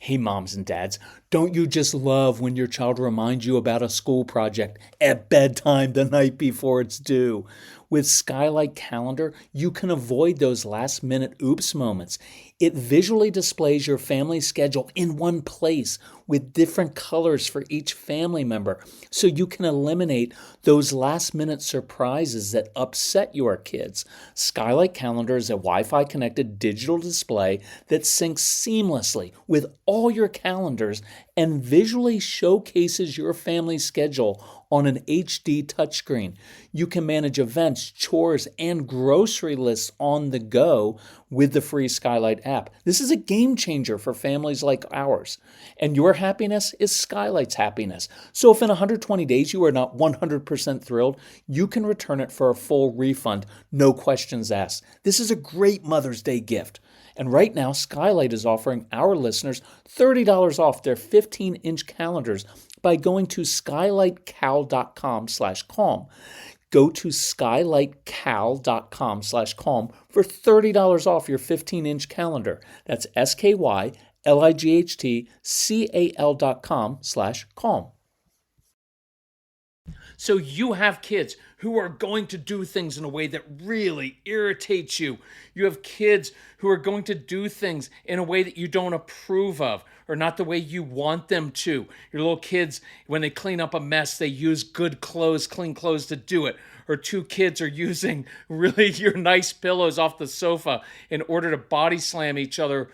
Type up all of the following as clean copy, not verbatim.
Hey, moms and dads, don't you just love when your child reminds you about a school project at bedtime the night before it's due? With Skylight Calendar, you can avoid those last minute oops moments. It visually displays your family schedule in one place with different colors for each family member, so you can eliminate those last minute surprises that upset your kids. Skylight Calendar is a Wi-Fi connected digital display that syncs seamlessly with all your calendars and visually showcases your family's schedule on an HD touchscreen. You can manage events, chores, and grocery lists on the go with the free Skylight app. This is a game changer for families like ours. And your happiness is Skylight's happiness. So if in 120 days you are not 100% thrilled, you can return it for a full refund, no questions asked. This is a great Mother's Day gift. And right now, Skylight is offering our listeners $30 off their 15-inch calendars by going to skylightcal.com/calm. Go to skylightcal.com/calm for $30 off your 15-inch calendar. That's skylightcal.com/calm. So you have kids who are going to do things in a way that really irritates you. You have kids who are going to do things in a way that you don't approve of or not the way you want them to. Your little kids, when they clean up a mess, they use good clothes, clean clothes to do it. Or two kids are using really your nice pillows off the sofa in order to body slam each other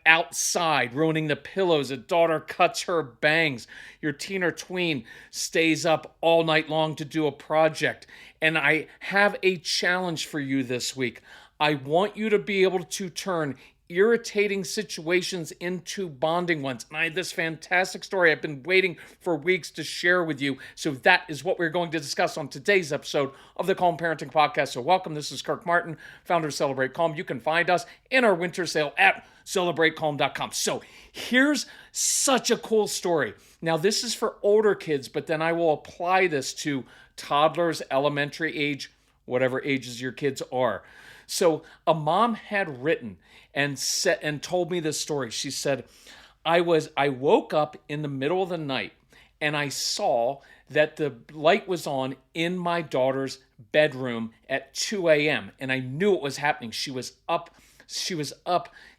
outside, ruining the pillows. A daughter cuts her bangs. Your teen or tween stays up all night long to do a project. And I have a challenge for you this week. I want you to be able to turn irritating situations into bonding ones. And I had this fantastic story I've been waiting for weeks to share with you. So that is what we're going to discuss on today's episode of the Calm Parenting Podcast. So welcome. This is Kirk Martin, founder of Celebrate Calm. You can find us in our winter sale at celebratecalm.com. So here's such a cool story. Now this is for older kids, but then I will apply this to toddlers, elementary age, whatever ages your kids are. So a mom had written and told me this story. She said, I woke up in the middle of the night and I saw that the light was on in my daughter's bedroom at 2 a.m. and I knew it was happening. She was up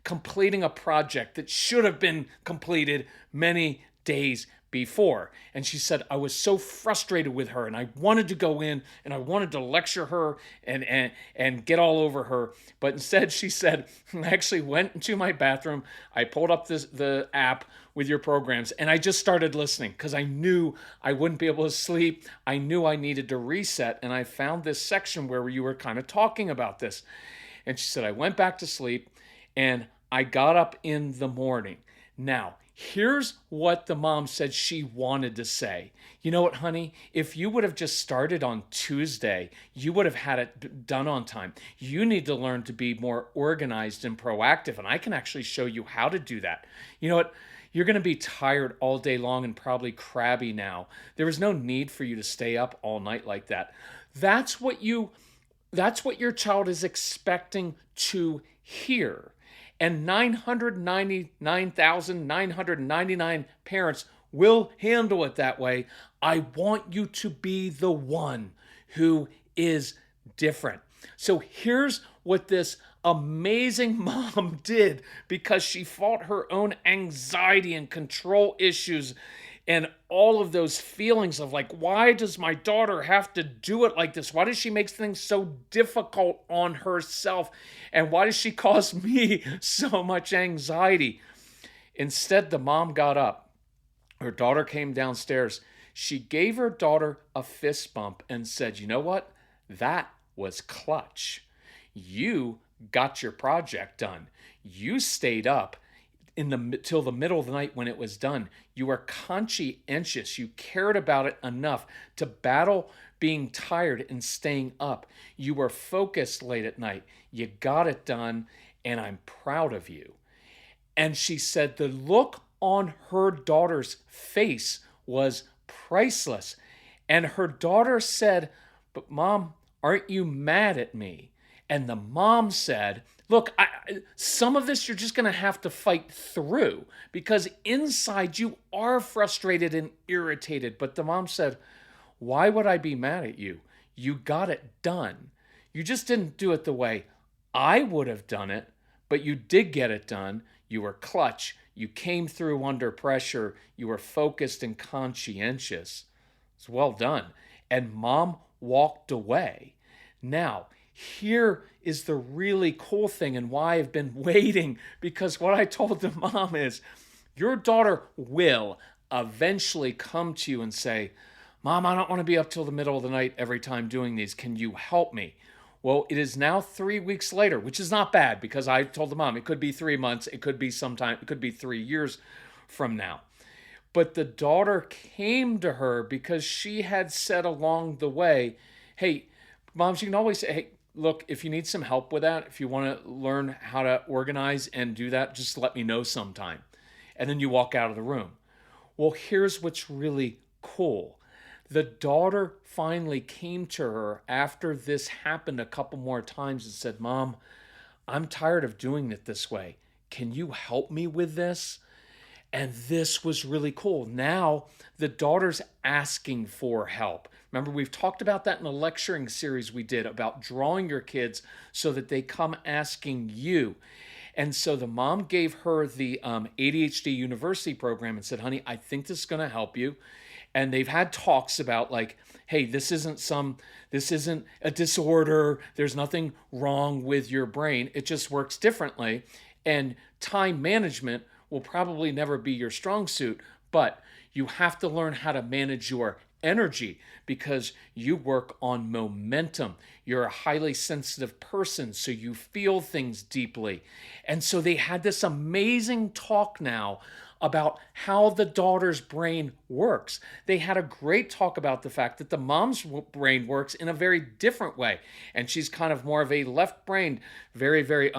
completing a project that should have been completed many days before. And she said, I was so frustrated with her and I wanted to go in and I wanted to lecture her and get all over her. But instead, she said, I actually went into my bathroom. I pulled up the app with your programs and I just started listening because I knew I wouldn't be able to sleep. I knew I needed to reset. And I found this section where you were kind of talking about this. And she said, I went back to sleep and I got up in the morning. Now, here's what the mom said she wanted to say. You know what, honey? If you would have just started on Tuesday, you would have had it done on time. You need to learn to be more organized and proactive, and I can actually show you how to do that. You know what? You're going to be tired all day long and probably crabby now. There is no need for you to stay up all night like that. That's what your child is expecting to hear. And 999,999 parents will handle it that way. I want you to be the one who is different. So here's what this amazing mom did because she fought her own anxiety and control issues and all of those feelings of like, why does my daughter have to do it like this? Why does she make things so difficult on herself? And why does she cause me so much anxiety? Instead, the mom got up. Her daughter came downstairs. She gave her daughter a fist bump and said, you know what? That was clutch. You got your project done. You stayed up till the middle of the night when it was done. You were conscientious. You cared about it enough to battle being tired and staying up. You were focused late at night. You got it done, and I'm proud of you. And she said the look on her daughter's face was priceless. And her daughter said, but Mom, aren't you mad at me? And the mom said, Look, some of this you're just going to have to fight through because inside you are frustrated and irritated. But the mom said, why would I be mad at you? You got it done. You just didn't do it the way I would have done it, but you did get it done. You were clutch. You came through under pressure. You were focused and conscientious. It's well done. And mom walked away. Now, here is the really cool thing and why I've been waiting, because what I told the mom is your daughter will eventually come to you and say, Mom, I don't want to be up till the middle of the night every time doing these. Can you help me? Well, it is now 3 weeks later, which is not bad because I told the mom it could be 3 months, it could be sometime, it could be 3 years from now. But the daughter came to her because she had said along the way, hey, Mom, she can always say, hey, look, if you need some help with that, if you want to learn how to organize and do that, just let me know sometime. And then you walk out of the room. Well, here's what's really cool. The daughter finally came to her after this happened a couple more times and said, Mom, I'm tired of doing it this way. Can you help me with this? And this was really cool. Now the daughter's asking for help. Remember, we've talked about that in a lecturing series we did about drawing your kids so that they come asking you. And so the mom gave her the ADHD University program and said, honey, I think this is going to help you. And they've had talks about like, hey, this isn't a disorder. There's nothing wrong with your brain. It just works differently. And time management will probably never be your strong suit, but you have to learn how to manage your energy because you work on momentum. You're a highly sensitive person, so you feel things deeply. And so they had this amazing talk now about how the daughter's brain works. They had a great talk about the fact that the mom's brain works in a very different way. And she's kind of more of a left-brained, very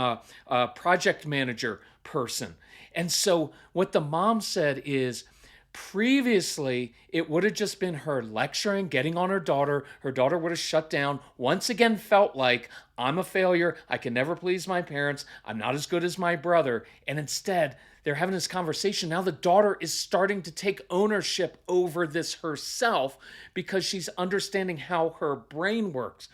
project manager person. And so what the mom said is, previously, it would have just been her lecturing, getting on her daughter. Her daughter would have shut down, once again felt like, I'm a failure. I can never please my parents. I'm not as good as my brother. And instead, they're having this conversation. Now the daughter is starting to take ownership over this herself because she's understanding how her brain works.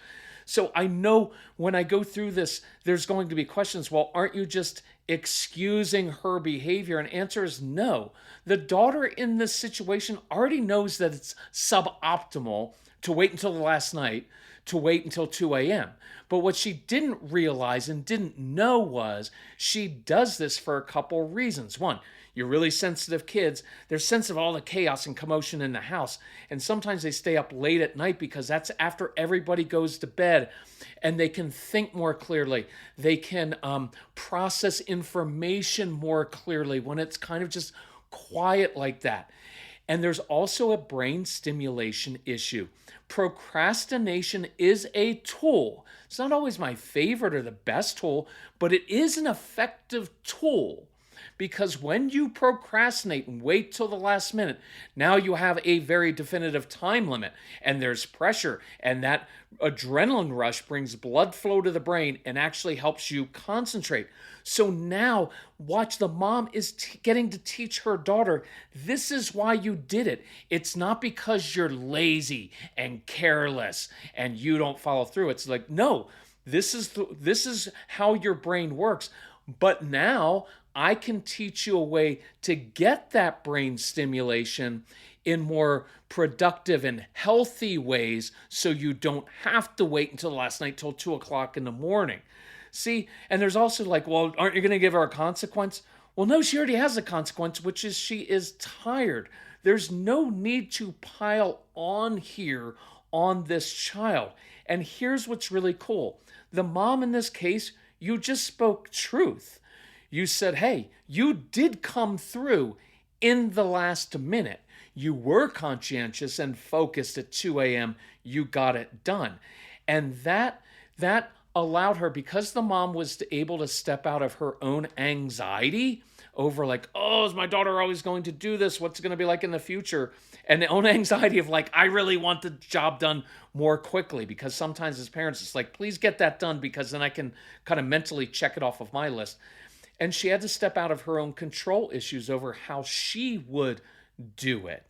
So I know when I go through this, there's going to be questions. Well, aren't you just excusing her behavior? And answer is no. The daughter in this situation already knows that it's suboptimal to wait until the last night, to wait until 2 a.m. But what she didn't realize and didn't know was she does this for a couple reasons. One, you're really sensitive kids. They're sensitive to all the chaos and commotion in the house. And sometimes they stay up late at night because that's after everybody goes to bed and they can think more clearly. They can process information more clearly when it's kind of just quiet like that. And there's also a brain stimulation issue. Procrastination is a tool. It's not always my favorite or the best tool, but it is an effective tool. Because when you procrastinate and wait till the last minute, now you have a very definitive time limit and there's pressure, and that adrenaline rush brings blood flow to the brain and actually helps you concentrate. So now watch, the mom is getting to teach her daughter, this is why you did it. It's not because you're lazy and careless and you don't follow through. It's like, no, this is how your brain works. But now I can teach you a way to get that brain stimulation in more productive and healthy ways so you don't have to wait until last night till 2 o'clock in the morning. See, and there's also like, well, aren't you going to give her a consequence? Well, no, she already has a consequence, which is she is tired. There's no need to pile on here on this child. And here's what's really cool. The mom in this case, you just spoke truth. You said, hey, you did come through in the last minute. You were conscientious and focused at 2 a.m. You got it done. And that allowed her, because the mom was able to step out of her own anxiety over like, oh, is my daughter always going to do this? What's it going to be like in the future? And the own anxiety of like, I really want the job done more quickly, because sometimes as parents, it's like, please get that done because then I can kind of mentally check it off of my list. And she had to step out of her own control issues over how she would do it.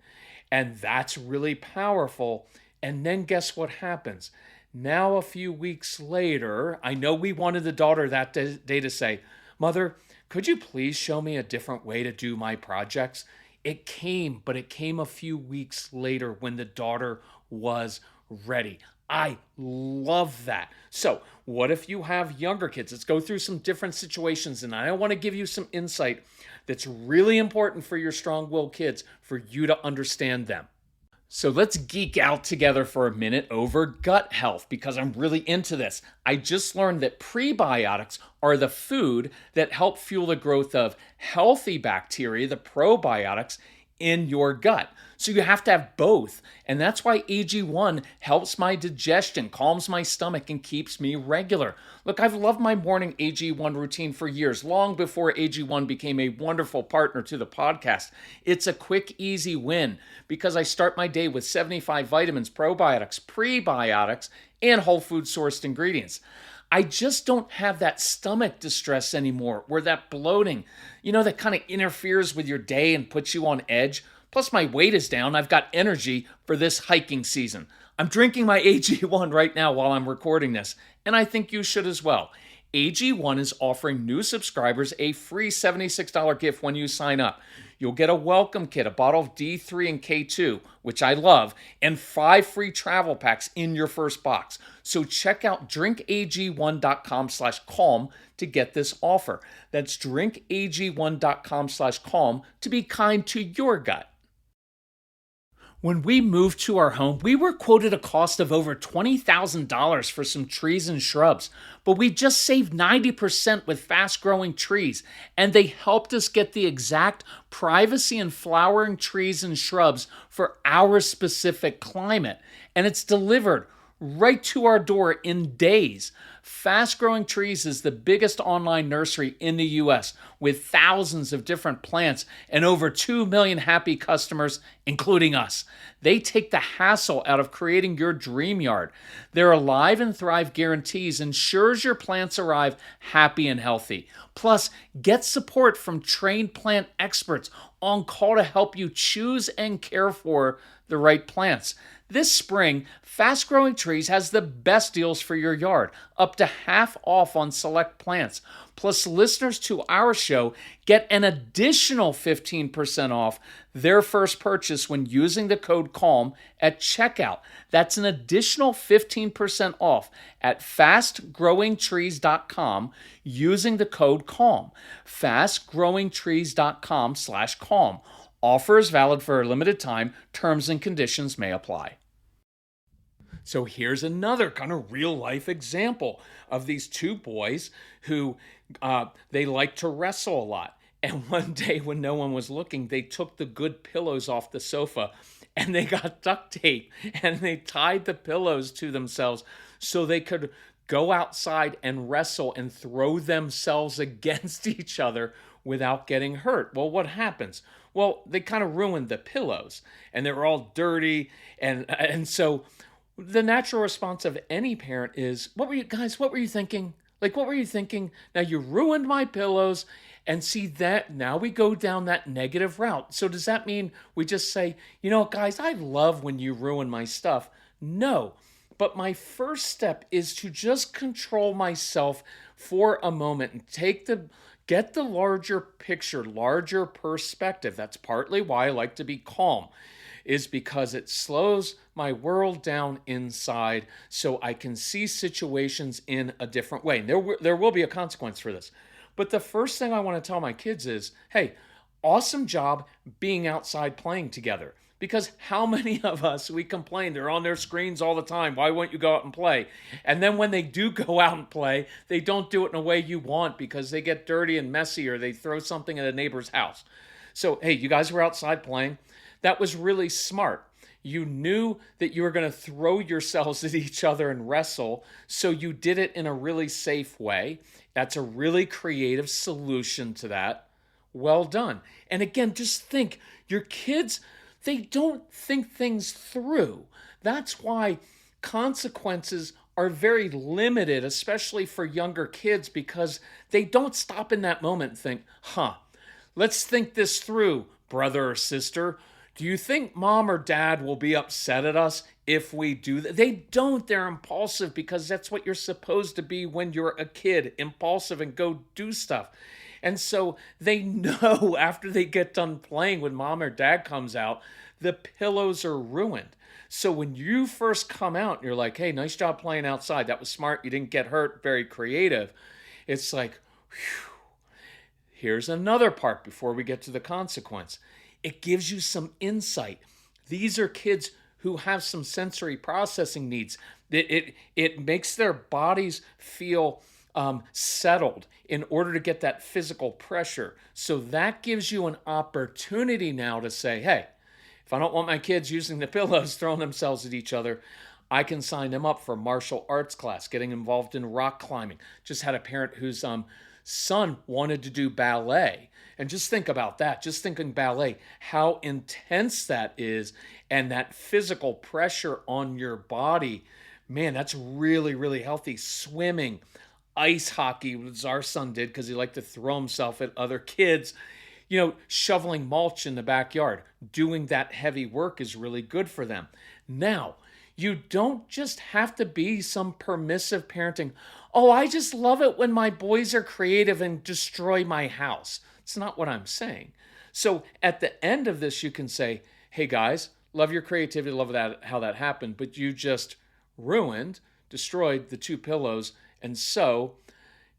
And that's really powerful. And then guess what happens? Now, a few weeks later, I know we wanted the daughter that day to say, Mother, could you please show me a different way to do my projects? It came, but it came a few weeks later when the daughter was ready. I love that. So, what if you have younger kids? Let's go through some different situations, and I want to give you some insight that's really important for your strong-willed kids for you to understand them. So let's geek out together for a minute over gut health, because I'm really into this. I just learned that prebiotics are the food that help fuel the growth of healthy bacteria, the probiotics, in your gut. So you have to have both. And that's why AG1 helps my digestion, calms my stomach, and keeps me regular. Look, I've loved my morning AG1 routine for years, long before AG1 became a wonderful partner to the podcast. It's a quick, easy win because I start my day with 75 vitamins, probiotics, prebiotics, and whole food sourced ingredients. I just don't have that stomach distress anymore, where that bloating, that kind of interferes with your day and puts you on edge. Plus, my weight is down. I've got energy for this hiking season. I'm drinking my AG1 right now while I'm recording this, and I think you should as well. AG1 is offering new subscribers a free $76 gift when you sign up. You'll get a welcome kit, a bottle of D3 and K2, which I love, and 5 free travel packs in your first box. So check out drinkag1.com/calm to get this offer. That's drinkag1.com/calm to be kind to your gut. When we moved to our home, we were quoted a cost of over $20,000 for some trees and shrubs, but we just saved 90% with fast-growing trees, and they helped us get the exact privacy and flowering trees and shrubs for our specific climate, and it's delivered right to our door in days. Fast Growing Trees is the biggest online nursery in the US with thousands of different plants and over 2 million happy customers, including us. They take the hassle out of creating your dream yard. Their Alive and Thrive guarantees ensures your plants arrive happy and healthy. Plus, get support from trained plant experts on call to help you choose and care for the right plants. This spring, Fast Growing Trees has the best deals for your yard, up to half off on select plants. Plus, listeners to our show get an additional 15% off their first purchase when using the code CALM at checkout. That's an additional 15% off at fastgrowingtrees.com using the code CALM. fastgrowingtrees.com/calm. Offer is valid for a limited time. Terms and conditions may apply. So here's another kind of real life example of these two boys who they like to wrestle a lot. And one day when no one was looking, they took the good pillows off the sofa and they got duct tape and they tied the pillows to themselves so they could go outside and wrestle and throw themselves against each other without getting hurt. Well, what happens? Well, they kind of ruined the pillows and they were all dirty. And so the natural response of any parent is, what were you thinking? What were you thinking? Now you ruined my pillows. And see that now we go down that negative route. So does that mean we just say, guys, I love when you ruin my stuff? No. But my first step is to just control myself for a moment and get the larger picture, larger perspective. That's partly why I like to be calm, is because it slows my world down inside so I can see situations in a different way. And there will be a consequence for this. But the first thing I want to tell my kids is, hey, awesome job being outside playing together. Because how many of us, we complain, they're on their screens all the time. Why won't you go out and play? And then when they do go out and play, they don't do it in a way you want because they get dirty and messy or they throw something at a neighbor's house. So, hey, you guys were outside playing. That was really smart. You knew that you were going to throw yourselves at each other and wrestle, so you did it in a really safe way. That's a really creative solution to that. well done. And again, just think, your kids, they don't think things through. That's why consequences are very limited, especially for younger kids, because they don't stop in that moment and think, let's think this through, brother or sister. Do you think mom or dad will be upset at us if we do that? They don't. They're impulsive because that's what you're supposed to be when you're a kid, impulsive and go do stuff. And so they know after they get done playing, when mom or dad comes out, the pillows are ruined. So when you first come out and you're like, hey, nice job playing outside. That was smart. You didn't get hurt. Very creative. It's like, whew. Here's another part before we get to the consequence. It gives you some insight. These are kids who have some sensory processing needs. It makes their bodies feel settled in order to get that physical pressure. So that gives you an opportunity now to say, hey, if I don't want my kids using the pillows, throwing themselves at each other, I can sign them up for martial arts class, getting involved in rock climbing. Just had a parent whose son wanted to do ballet. And just think about that. Just thinking ballet, how intense that is, and that physical pressure on your body. Man, that's really, really healthy. Swimming, ice hockey, which our son did because he liked to throw himself at other kids. Shoveling mulch in the backyard, doing that heavy work is really good for them. Now, you don't just have to be some permissive parenting. Oh, I just love it when my boys are creative and destroy my house. It's not what I'm saying. So at the end of this, you can say, hey guys, love your creativity, love that, how that happened, but you just destroyed the two pillows. And so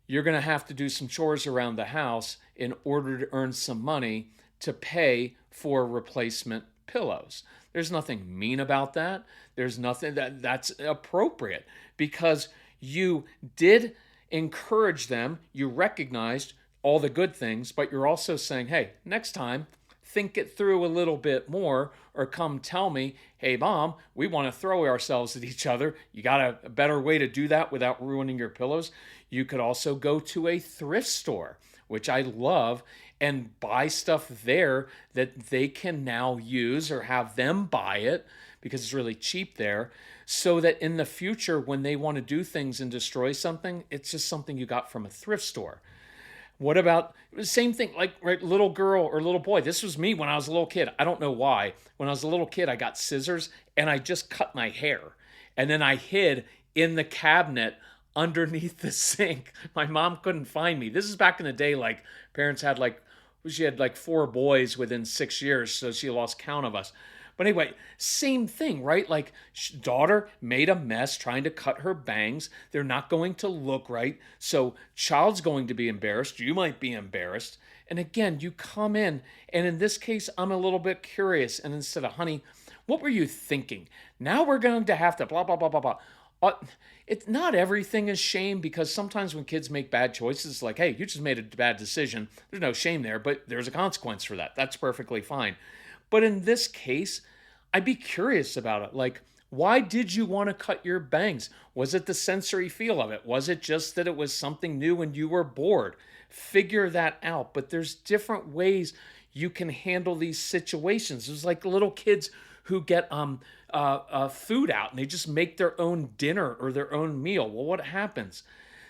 you're going to have to do some chores around the house in order to earn some money to pay for replacement pillows. There's nothing mean about that. There's nothing that's appropriate because you did encourage them. You recognized all the good things, but you're also saying, hey, next time, think it through a little bit more, or come tell me, hey, mom, we want to throw ourselves at each other. You got a better way to do that without ruining your pillows? You could also go to a thrift store, which I love, and buy stuff there that they can now use, or have them buy it because it's really cheap there, so that in the future, when they want to do things and destroy something, it's just something you got from a thrift store. What about the same thing, like, right, little girl or little boy? This was me when I was a little kid. I don't know why. When I was a little kid, I got scissors and I just cut my hair. And then I hid in the cabinet underneath the sink. My mom couldn't find me. This is back in the day, like, parents had she had like 4 boys within 6 years, so she lost count of us. But anyway, same thing, right? Like, daughter made a mess trying to cut her bangs. They're not going to look right. So child's going to be embarrassed. You might be embarrassed. And again, you come in, and in this case, I'm a little bit curious. And instead of, honey, what were you thinking? Now we're going to have to blah, blah, blah, blah, blah. It's not everything is shame, because sometimes when kids make bad choices, it's like, hey, you just made a bad decision. There's no shame there, but there's a consequence for that. That's perfectly fine. But in this case, I'd be curious about it. Like, why did you want to cut your bangs? Was it the sensory feel of it? Was it just that it was something new and you were bored? Figure that out. But there's different ways you can handle these situations. It's like little kids who get food out and they just make their own dinner or their own meal. Well, what happens?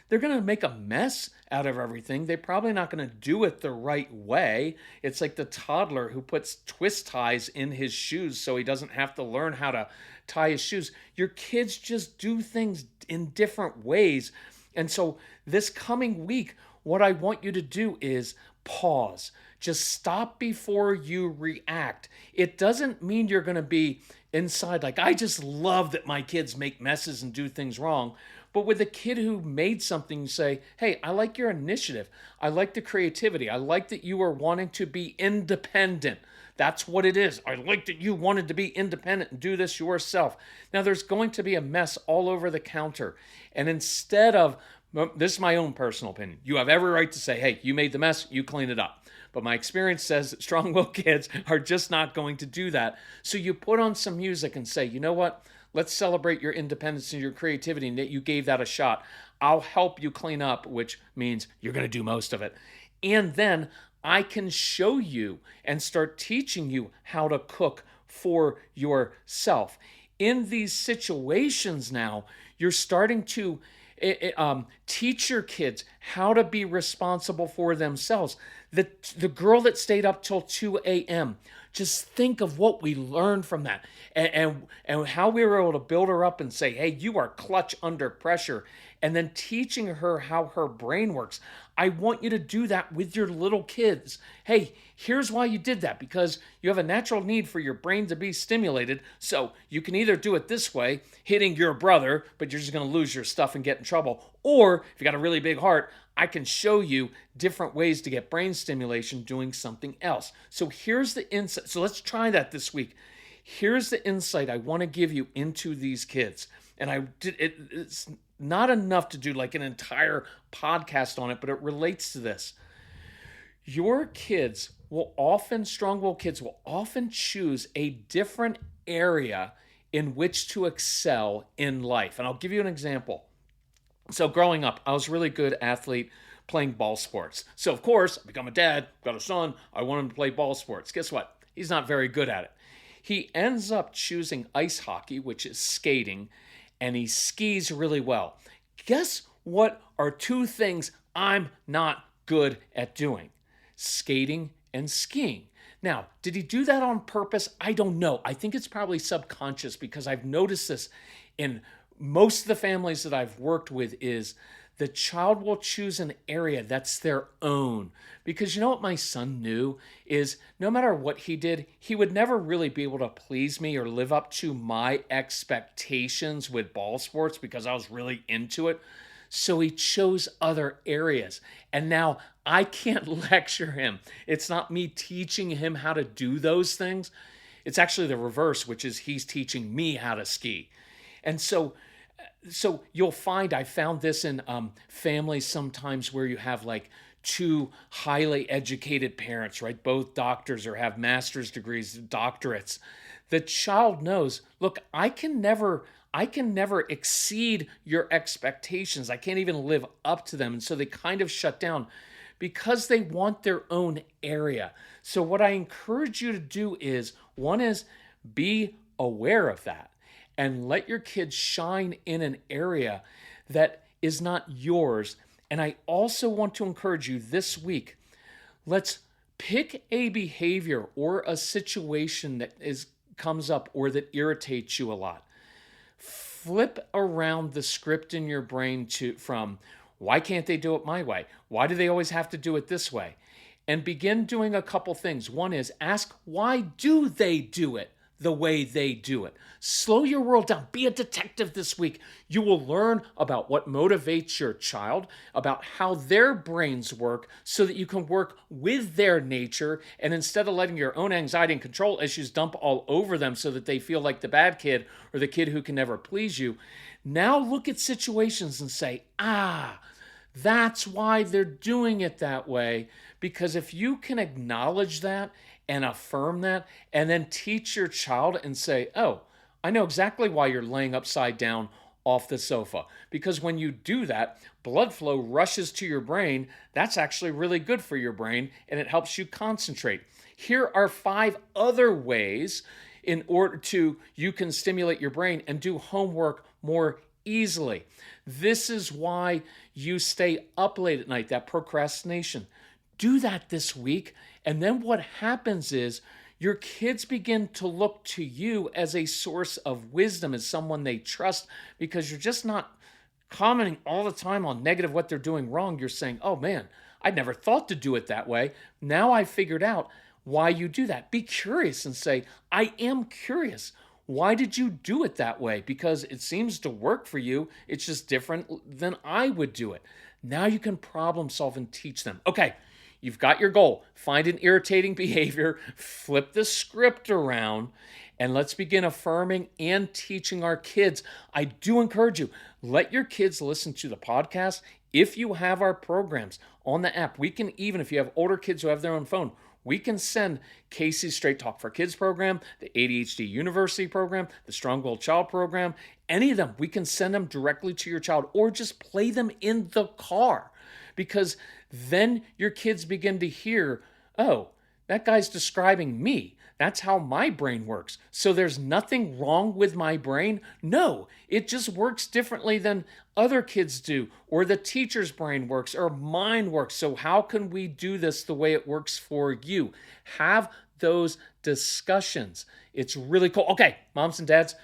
They're going to make a mess out of everything. They're probably not going to do it the right way. It's like the toddler who puts twist ties in his shoes so he doesn't have to learn how to tie his shoes. Your kids just do things in different ways. And so this coming week, what I want you to do is pause. Just stop before you react. It doesn't mean you're going to be inside like, I just love that my kids make messes and do things wrong. But with a kid who made something, you say, hey, I like your initiative. I like the creativity. I like that you are wanting to be independent. That's what it is. I like that you wanted to be independent and do this yourself. Now, there's going to be a mess all over the counter. And instead of, this is my own personal opinion, you have every right to say, hey, you made the mess, you clean it up. But my experience says that strong-willed kids are just not going to do that. So you put on some music and say, you know what? Let's celebrate your independence and your creativity and that you gave that a shot. I'll help you clean up, which means you're going to do most of it. And then I can show you and start teaching you how to cook for yourself. In these situations now, you're starting to teach your kids how to be responsible for themselves. The girl that stayed up till 2 a.m., just think of what we learned from that, and how we were able to build her up and say, hey, you are clutch under pressure, and then teaching her how her brain works. I want you to do that with your little kids. Hey, here's why you did that, because you have a natural need for your brain to be stimulated. So you can either do it this way, hitting your brother, but you're just going to lose your stuff and get in trouble. Or if you got a really big heart, I can show you different ways to get brain stimulation doing something else. So here's the insight. So let's try that this week. Here's the insight I want to give you into these kids. And it's not enough to do like an entire podcast on it, but it relates to this. Your kids will often, strong-willed kids will often choose a different area in which to excel in life. And I'll give you an example. So growing up, I was a really good athlete playing ball sports. So of course, I become a dad, got a son, I want him to play ball sports. Guess what? He's not very good at it. He ends up choosing ice hockey, which is skating, and he skis really well. Guess what are two things I'm not good at doing? Skating and skiing. Now, did he do that on purpose? I don't know. I think it's probably subconscious, because I've noticed this in most of the families that I've worked with is the child will choose an area that's their own. Because you know what my son knew is no matter what he did, he would never really be able to please me or live up to my expectations with ball sports because I was really into it. So he chose other areas. And now I can't lecture him. It's not me teaching him how to do those things. It's actually the reverse, which is he's teaching me how to ski. And so you'll find, I found this in families sometimes where you have like two highly educated parents, right? Both doctors or have master's degrees, doctorates. The child knows, look, I can never exceed your expectations. I can't even live up to them. And so they kind of shut down because they want their own area. So what I encourage you to do is, one is be aware of that and let your kids shine in an area that is not yours. And I also want to encourage you this week, let's pick a behavior or a situation that comes up or that irritates you a lot. Flip around the script in your brain from why can't they do it my way? Why do they always have to do it this way? And begin doing a couple things. One is ask, why do they do it the way they do it? Slow your world down. Be a detective this week. You will learn about what motivates your child, about how their brains work so that you can work with their nature. And instead of letting your own anxiety and control issues dump all over them so that they feel like the bad kid or the kid who can never please you, now look at situations and say, that's why they're doing it that way. Because if you can acknowledge that and affirm that, and then teach your child and say, oh, I know exactly why you're laying upside down off the sofa. Because when you do that, blood flow rushes to your brain. That's actually really good for your brain, and it helps you concentrate. Here are 5 other ways in order you can stimulate your brain and do homework more easily. This is why you stay up late at night, that procrastination. Do that this week. And then what happens is your kids begin to look to you as a source of wisdom, as someone they trust, because you're just not commenting all the time on negative what they're doing wrong. You're saying, oh man, I'd never thought to do it that way. Now I figured out why you do that. Be curious and say, I am curious. Why did you do it that way? Because it seems to work for you. It's just different than I would do it. Now you can problem solve and teach them. Okay, you've got your goal. Find an irritating behavior, flip the script around, and let's begin affirming and teaching our kids. I do encourage you, let your kids listen to the podcast. If you have our programs on the app, we can even, if you have older kids who have their own phone, we can send Casey's Straight Talk for Kids program, the ADHD University program, the Strong-Willed Child program, any of them. We can send them directly to your child or just play them in the car, because Then your kids begin to hear, oh, that guy's describing me. That's how my brain works. So there's nothing wrong with my brain. No, it just works differently than other kids do, or the teacher's brain works, or mine works. So how can we do this the way it works for you? Have those discussions. It's really cool. Okay, moms and dads,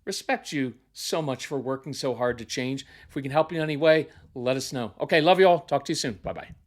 respect you so much for working so hard to change. If we can help you in any way, let us know. Okay, love you all. Talk to you soon. Bye-bye.